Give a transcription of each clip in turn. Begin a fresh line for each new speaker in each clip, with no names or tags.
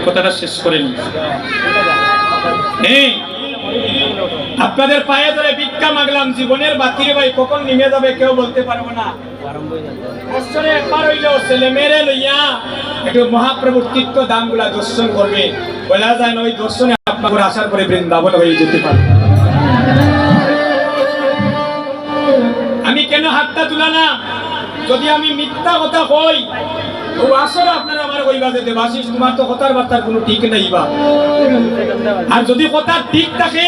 কথাটা শেষ করে নি। আপনাদের পায়ে ধরে ভিক্ষা মাগলাম, জীবনের বাতির ভাই কখন নেমে যাবে কেউ বলতে পারবো না। বছরে একবার হইলেও ছেলে মেয়েরে লইয়া একটু মহাপ্রভুর তীর্থ দামগুলা দর্শন করবে। বলা যায় না ওই দর্শনে আপনার আসার পরে বৃন্দাবন হয়ে যেতে পারে। আমি কেন হাতটা তুলালাম? যদি আমি মিথ্যা কথা কই ও আসলে আপনারা আমার কইবা যে দেবাশিস তোমার তো কথার বার্তার কোনো ঠিক নাই বা। আর যদি কথা ঠিক থাকে,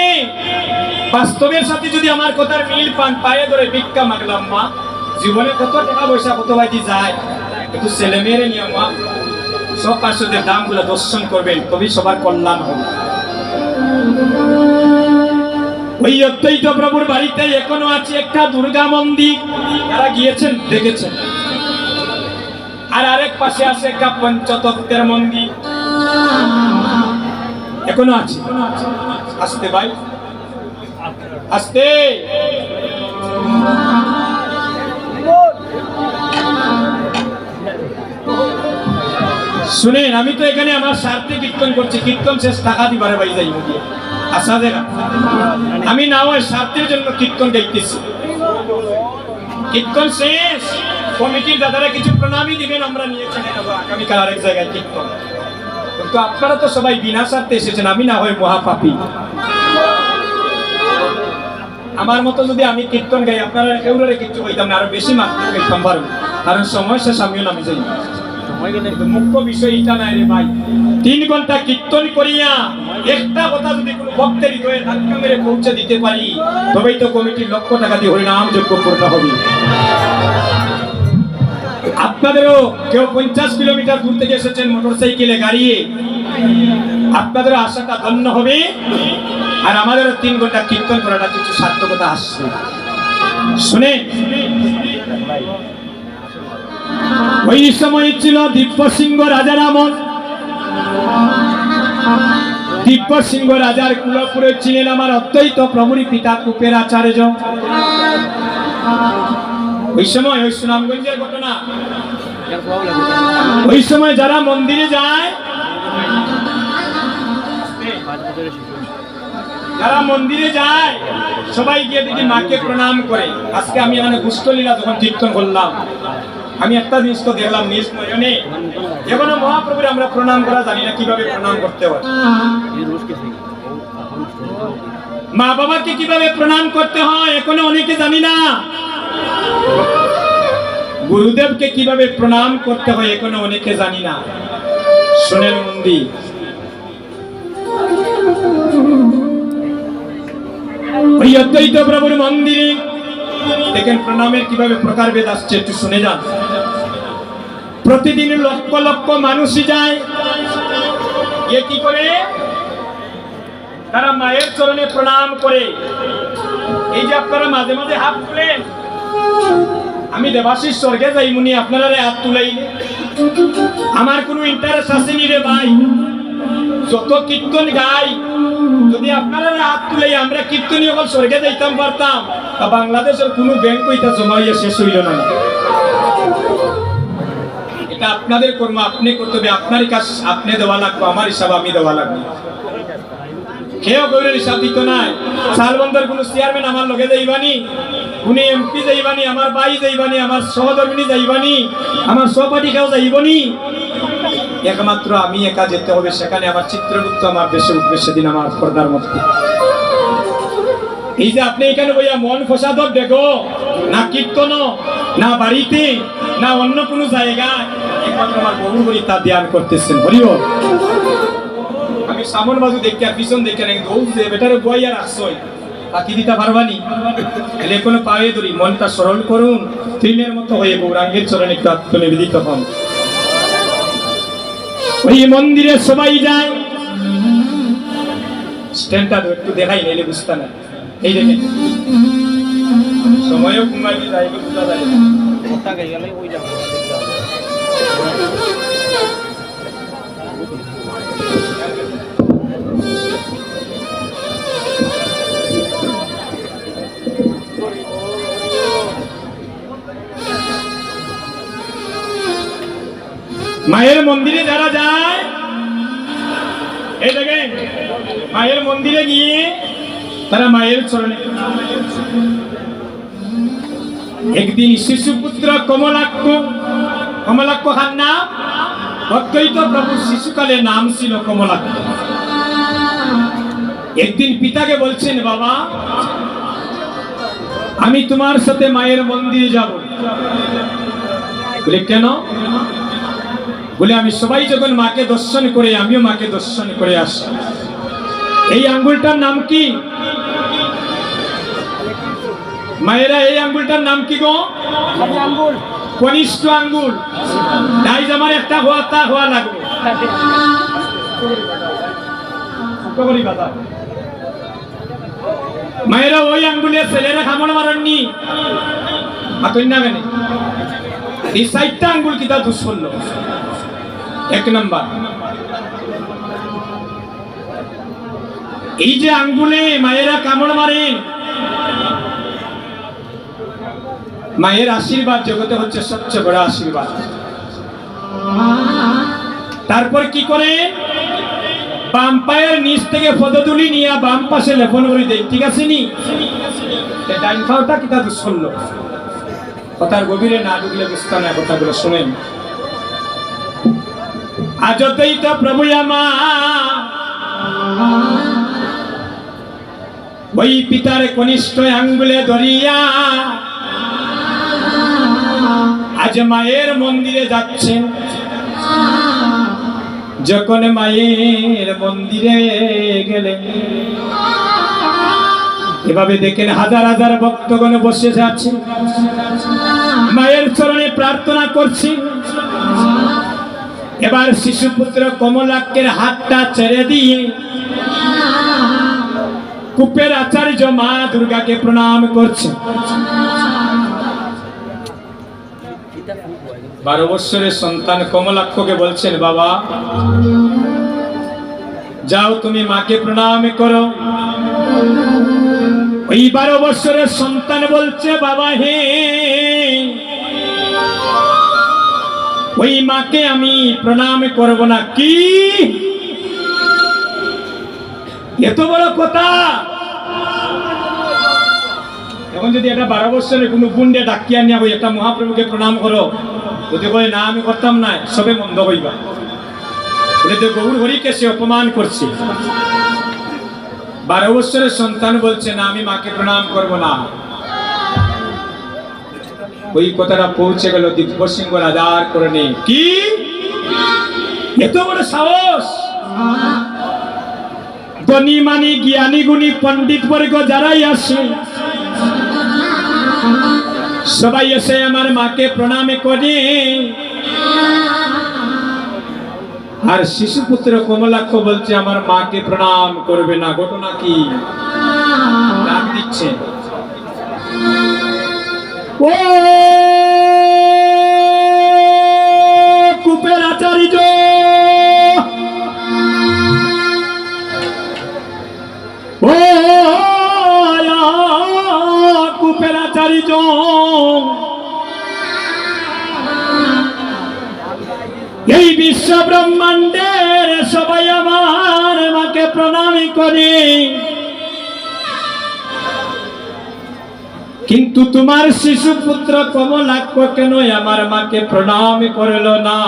বাস্তবের সাথে যদি আমার কথার মিল পান, পায়ে ধরে ভিক্ষা মাগলাম মা, জীবনে কত টাকা পয়সা কত বাইতে যায়, একটু ছেলে মেয়েরে নিয়ে মা সব পার্শ্বদের দামগুলো দর্শন করবেন, তবেই সবার কল্যাণ হবে। ওই অদ্বৈত প্রভুর বাড়িতে এখনো আছে একটা দুর্গা মন্দির, যারা গিয়েছেন দেখেছেন। আর আরেক পাশে আছে একটা পঞ্চতত্ত্বের মন্দির, এখনো আছে। আসতে ভাই আসতে। শুনেন, আমি তো এখানে আমার স্বার্থে কীর্তন করছি, কীর্তন শেষ টাকা দিবারে ভাই যাই আশা দেখা। আমি না ওই স্বার্থের জন্য কীর্তন গাইতেছি। কীর্তন শেষ, কমিটির দাদারা কিছু প্রণামী দিবেন, আমরা নিয়ে চলে যাবো আগামীকাল আরেক জায়গায় কীর্তন। কিন্তু আপনারা তো সবাই বিনা স্বার্থে এসেছেন, আমি না হয় মহাপাপী। আমার মতো যদি আমি কীর্তন গাই, আপনারা কেউ কিছু কইতাম না, আরো বেশি মাত্রা গাইতাম পারবো, কারণ সময় শেষ আমিও নামি যাই। মুখ্য বিষয় এটা নাই রে ভাই, 3 ঘন্টা কীর্তন করিয়া একটা কথা যদি কোনো ভক্তের হৃদয়ে ধাক্কা মেরে পৌঁছে দিতে পারি, তবেই তো কমিটির লক্ষ টাকা দিয়ে হরিনাম যজ্ঞ পূর্ণ হবে। আপনাদেরও কেউ 50 কিলোমিটার দূর থেকে এসেছেন মোটরসাইকেলে গাড়িয়ে, আপনাদেরও আশাটা ধন্য হবে। আর আমাদেরও 3 ঘন্টা কীর্তন করাটা কিছু সার্থকতা আসছে। শুনে, ওই সময় ছিল দিব্য সিংহ রাজার আমল। দিব্য সিংহ রাজার কুলপুরে ছিলেন আমার অদ্বৈত প্রভুর পিতা কুপের আচার্য। ওই সময় ওই সুনামগঞ্জের ঘটনা, ওই সময় যারা মন্দিরে যায়, যারা মন্দিরে যায় সবাই গিয়ে দেখি মাকে প্রণাম করে। আজকে আমি এখানে গুষ্ঠলীলা যখন কীর্তন করলাম, আমি একটা জিনিস তো দেখলাম নিজ নয়নে, এখনো মহাপ্রভুর আমরা প্রণাম করা জানি না, কিভাবে প্রণাম করতে হয়। মা বাবাকে কিভাবে প্রণাম করতে হয় এখনো অনেকে জানি না। গুরুদেবকে কিভাবে প্রণাম করতে হয় এখনো অনেকে জানি না। শুনেন মন্দির, ওই অদ্বৈত প্রভুর মন্দিরে দেখেন প্রণামের কিভাবে প্রকারভেদ আসছে, একটু শুনে যান। প্রতিদিন লক্ষ লক্ষ মানুষই যায়, গিয়ে কি করে তারা মায়ের চরণে প্রণাম করে। এই যে আপনারা মাঝে মাঝে হাত তুলেন, আমি দেবাশিস স্বর্গে যাইমুনি, আপনারা হাত তুলাইলে আমার কোনো ইন্টারেস্ট আসেনি রে ভাই। যত কীর্তন গাই, যদি আপনারা হাত তুলাই আমরা কীর্তনী সকল স্বর্গে যাইতাম পারতাম, তা বাংলাদেশের কোনো ব্যাংক ওইটা জমা হইয়া শেষ হইল না। এটা আপনাদের কর্ম, আপনি করতে হবে, আপনারই কাজ আপনি দেওয়া লাগবে, আমার হিসাব আমি দেওয়া লাগবে। কেউ গৌরের হিসাব দিত নাই। শালবন্দর কোনো চেয়ারম্যান আমার লগে যাইবানি, উনি এমপি যাইবানি, আমার ভাই যাইবানি, আমার সহধর্মিনী যাইবানি, আমার সহপাঠী কেউ যাইবনি, একমাত্র আমি একা যেতে হবে। সেখানে আমার চিত্রগুপ্ত আমার বেশি উঠবে সেদিন আমার পর্দার মধ্যে। এই যে আপনি এখানে বইয়া মন ফসাদর দেখো না, কীর্তন না বাড়িতে না অন্য কোনো জায়গায়, একমাত্র আমার বহু বলি তা ধ্যান করতেছেন। হরিও আমি সামন বাজু দেখে আর পিছন দেখে নাকি দৌড়ছে বেটারে বইয়া রাখছই, বাকি দিতে পারবানি। এলে কোনো পায়ে ধরি, মনটা সরল করুন, তৃণের মতো হয়ে গৌরাঙ্গের চরণে একটু আত্মনিবেদিত হন। ওই মন্দিরে সবাই যায়, স্ট্যান্ডটা একটু দেখাই নাইলে বুঝতে না। এই দেখেন সময়ও ঘুমাই যায়, বুঝতে যায় মায়ের মন্দিরে যারা যায় এই দেখেন মায়ের মন্দিরে গিয়ে তারা মায়ের চরণে একদিন শিশুপুত্র কমলাক্ষ খান নাম অদ্বৈত প্রভু শিশুকালে নাম ছিল কমলাক্ষ। একদিন পিতাকে বলছেন, বাবা আমি তোমার সাথে মায়ের মন্দিরে যাব। বলে কেন? বলে আমি সবাই যখন মাকে দর্শন করে আমিও মাকে দর্শন করে আসি। এই আঙ্গুলটার নাম কি মায়েরা? এই আঙ্গুলটার নাম কি গো? কনিষ্ঠ আঙ্গুল। তাই আমার একটা হওয়া তা হওয়া লাগবে। মায়েরা ওই আঙ্গুলের ছেলেরা খামড় মারেননি। এই 4টা আঙ্গুল কিতা দুষ্ফল। 1 নাম্বার, এই যে আঙ্গুলে মায়েরা কামড় মারে, মায়ের আশীর্বাদ জগতে হচ্ছে সবচেয়ে বড় আশীর্বাদ। তারপর কি করে? বাম পায়ের নিচ থেকে পদতুলি নিয়ে বাম পাশে লেপন করে দেয়। ঠিক আছে নি? ডাইন পাওটা কিতা দুষ্ফল। কথার গভীরে না ঢুকলে বুঝতে না, কথাগুলো শোনেন। আজতেই তো প্রভু আমার ওই পিতার কনিষ্ঠ আঙ্গুলে ধরিয়া আজ মায়ের মন্দিরে যাচ্ছেন। যখন মায়ের মন্দিরে গেলে এভাবে দেখেন হাজার হাজার ভক্তগণ বসে যাচ্ছে, মায়ের চরণে প্রার্থনা করছি। এবার শিশুপুত্র কমলাক্ষের হাতটা ছেড়ে দিয়ে কূপের আচার্য মা দুর্গাকে প্রণাম করছে। 12 বছরের সন্তান কমলাক্ষকে বলছেন, বাবা যাও তুমি মাকে প্রণাম করো। ওই 12 বছরের সন্তান বলছে, বাবা হে, ওই মাকে আমি প্রণাম করব না। কি এত বড় কথা? এখন যদি এটা 12 বছরের কোনো গুন্ডে ডাকিয়া নিয়ে ওই একটা মহাপ্রভুকে প্রণাম করো, যদি বলে না আমি করতাম না, সবে মন্দ হইবা। বলে তো গৌর হরিকে সে অপমান করছে। 12 বছরের সন্তান বলছে না আমি মাকে প্রণাম করব না। ওই কথাটা পৌঁছে গেল দিব্য সিংহ রাজার করণে। কি এত বড় সাহস! ধনী মানি জ্ঞানী গুণী পণ্ডিত বর্গ যারাই আসে সবাই এসে আমার মাকে প্রণাম করে। আর শিশুপুত্র কমলাক্ষ বলছে আমার মাকে প্রণাম করবে না। ঘটনা কি? ডাক দিচ্ছে, ও কূপের আচার্য, ও কূপের আচার্য, এই বিশ্ব ব্রহ্মাণ্ডের সবাই আমার মাকে প্রণাম করে, কিন্তু তোমার শিশুপুত্র কমলাক্ষ কেন আমার মাকে প্রণাম করল না?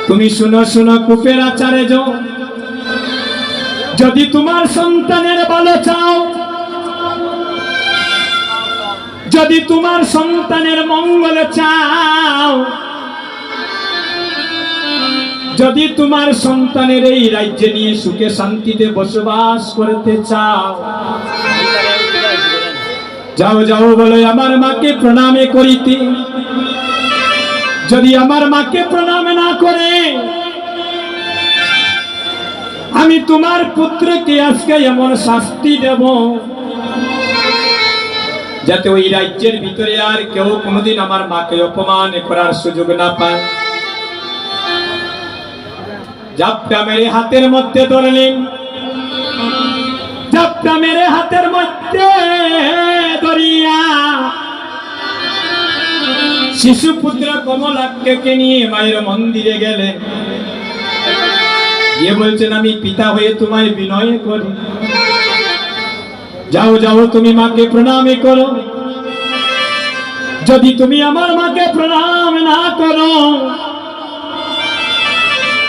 তুমি শুনো শুনো কূপের আচার্য, যদি তোমার সন্তানের ভালো চাও, যদি তোমার সন্তানের মঙ্গল চাও, যদি তোমার সন্তানের এই রাজ্যে নিয়ে সুখে শান্তিতে বসবাস করতে চাও, যাও যাও বলো আমার মাকে প্রণামে করিতে। যদি আমার মাকে প্রণাম না করে, আমি তোমার পুত্রকে আজকে এমন শাস্তি দেব যাতে ওই রাজ্যের ভিতরে আর কেউ কোনোদিন আমার মাকে অপমান করার সুযোগ না পায়। জাপটা মেরে হাতের মধ্যে ধরলেন, জাপটা মেরে হাতের মধ্যে ধরিয়া শিশুপুত্র কমলাক্ষকে নিয়ে মায়ের মন্দিরে গেলেন। গিয়ে বলছেন আমি পিতা হয়ে তোমায় বিনয় করি, যাও যাও তুমি মাকে প্রণাম করো। যদি তুমি আমার মাকে প্রণাম না করো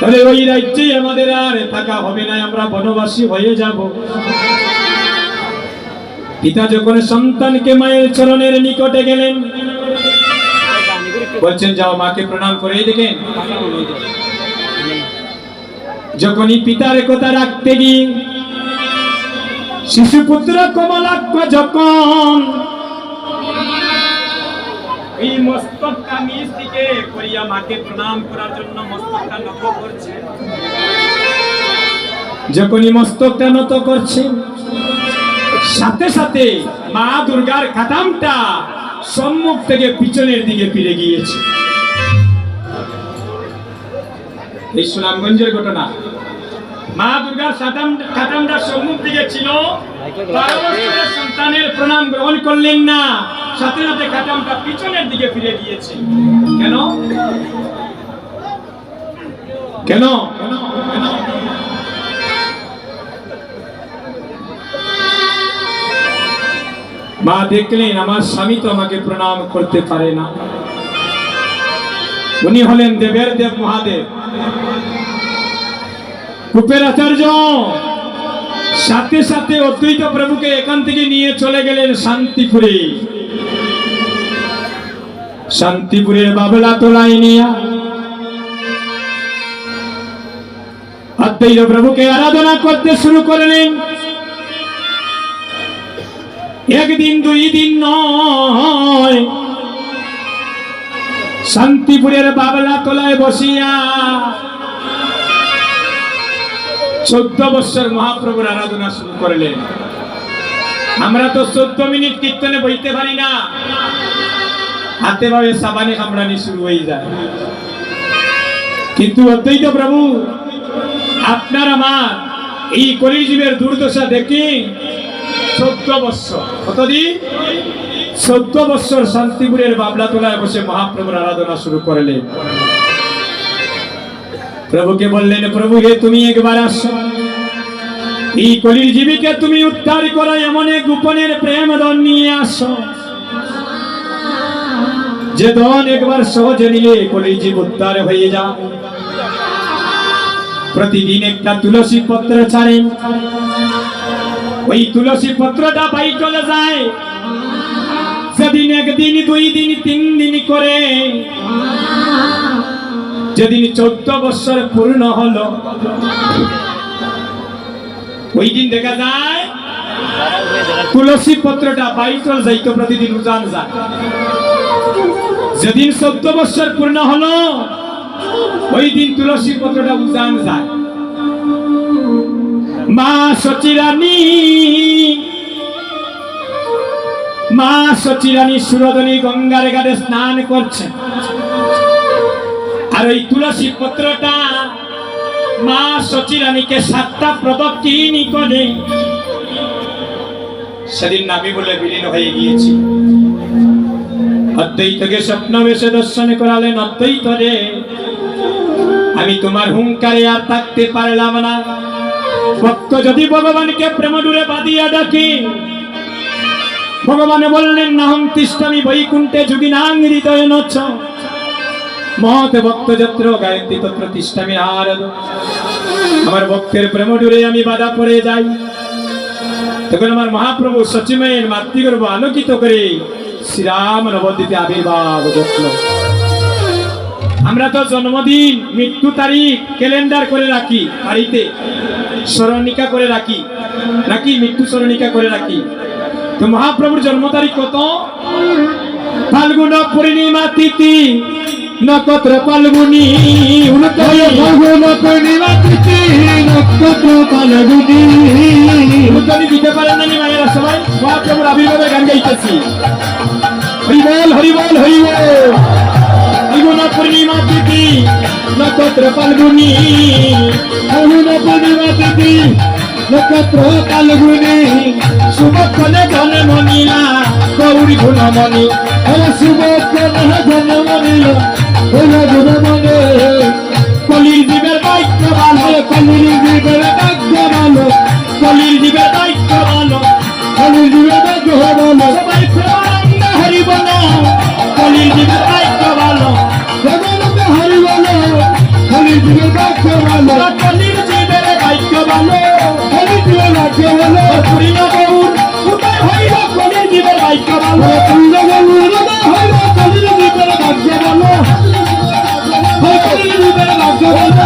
তাহলে ওই রাজ্যে আমাদের আর থাকা হবে না, আমরা বনবাসী হয়ে যাব। পিতা যখন সন্তানকে মায়ের চরণের নিকটে গেলেন, বলছেন যাও মাকে প্রণাম করে। দেখেন যখনই পিতার কথা রাখতে গিয়ে শিশুপুত্র কমলাক্ষ যখন এই মস্তকটা নিজ দিকে করিয়া মাকে প্রণাম করার জন্য মস্তকটা নত করছে, যখনই মস্তকটা নত করছে সাথে সাথে মা দুর্গার খাতামটা সম্মুখ থেকে পিছনের দিকে ফিরে গিয়েছে। এই সুনামগঞ্জের ঘটনা। মা দুর্গার খাতামটা সম্মুখ দিকে ছিল, 12 বছরের সন্তানের প্রণাম গ্রহণ করলেন না, সাথে সাথে খাতামটা পিছনের দিকে ফিরে গিয়েছে। কেন কেন কেন? মা দেখলেন আমার স্বামী তো আমাকে প্রণাম করতে পারে না, উনি হলেন দেবের দেব মহাদেব, কূপের আচার্য। সাথে সাথে অদ্বৈত প্রভুকে এখান থেকে নিয়ে চলে গেলেন শান্তিপুরে। শান্তিপুরের বাবলা তোলায় নিয়ে অদ্বৈত প্রভুকে আরাধনা করতে শুরু করলেন। একদিন দুই দিন নয়, শান্তিপুরের বাবলা তোলায় বসিয়া 14 বছর মহাপ্রভুর আরাধনা শুরু করলেন। আমরা তো 14 মিনিট কীর্তনে বইতে পারি না, হাতে ভাবে সাবানে কামড়ানি শুরু হয়ে যায়। কিন্তু অদ্বৈত প্রভু আপনার আমার এই কলিযুগের দুর্দশা দেখি 14 বছর, কতদিন? 14 বছর শান্তিপুরের বাবলা তোলায় বসে মহাপ্রভুর আরাধনা শুরু করলেন। প্রভুকে বললেন, প্রভু হে তুমি একবার আসো, এই কলির জীবীকে তুমি উদ্ধার করো, এমন এক গোপনের প্রেম ধন নিয়ে আসো যে ধন একবার সহজে নিলে কলির জীব উদ্ধার হয়ে যা। প্রতিদিন একটা তুলসী পত্র ছাড়েন, ওই তুলসী পত্রটা বাই চলে যায়। সেদিন একদিন, 2 দিন, 3 দিন করে যেদিন 14 বছর পূর্ণ হলো, ওই দিন দেখা যায় তুলসী পত্রটা বাইচল যাইতো, প্রতিদিন উজান যায়। যেদিন 14 বছর পূর্ণ হলো ওই দিন তুলসী পত্রটা উজান যায়। মা সচিরানী সুরধনী গঙ্গার ঘাটে স্নান করছেন, আর ওই তুলসী পত্রটা মা সচিরানীকে 7টা প্রদক্ষিণ করে সেদিন নামি বলে বিলীন হয়ে গিয়েছি। অদ্বৈতকে স্বপ্ন বেশে দর্শন করালেন, অদ্বৈত রে আমি তোমার হুঙ্কারে আর থাকতে পারলাম না। ভক্ত যদি ভগবানকে প্রেমডুরে বাঁধিয়া ডাকে, ভগবান বললেন নাহং তিষ্ঠামি বৈকুণ্ঠে যোগিনাং হৃদয়ে নচ মহৎ ভক্ত যত্র গায়ন্তি তত্র তিষ্ঠামি নারদ। আমার ভক্তের প্রেমডুরে আমি বাধা পড়ে যাই। তখন আমার মহাপ্রভু সচিমের মাতৃগর্ভ আলোকিত করে শ্রীরাম নবদ্বীপে আবির্ভাব ঘটল। আমরা তো জন্মদিন, মৃত্যু তারিখ ক্যালেন্ডার করে রাখি, বাড়িতে স্মরণিকা করে রাখি, নাকি মৃত্যু স্মরণিকা করে রাখি। তো মহাপ্রভুর জন্ম তারিখ কত? ফাল্গুন পূর্ণিমা তিথি নক্ষত্র ফাল্গুনি, ফাল্গুন পূর্ণিমা তিথি নক্ষত্র ফাল্গুনি। উত্তরই দিতে পারেন না মায়েরা সবাই? মহাপ্রভুর আবির্ভাবের গান গাইতেছি, হরিবল হরিবল হরিবল। ফাল্গুন পূর্ণিমা তিথি নক্ষত্র ফাল্গুনি, ফাল্গুন পূর্ণিমা তিথি নক্ষত্র ফাল্গুনি। শুভক্ষণে ঘনে মনিলা গৌরী গুণমণি, শুভক্ষণে ঘনে মনিলা গুণমণি। কলির জীবের বাক্য ভাগ্য ভালো
জগন্নাথ হরি বলো হরি জীবের ভাগ্য ভালো
কলির জীবের ভাগ্য ভালো
হরি জীবের ভাগ্য ভালো
পুরী নগর উদয় হইল কলির জীবের ভাগ্য ভালো
কলির জীবের ভাগ্য ভালো কলির জীবের ভাগ্য ভালো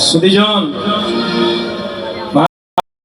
সুদীজন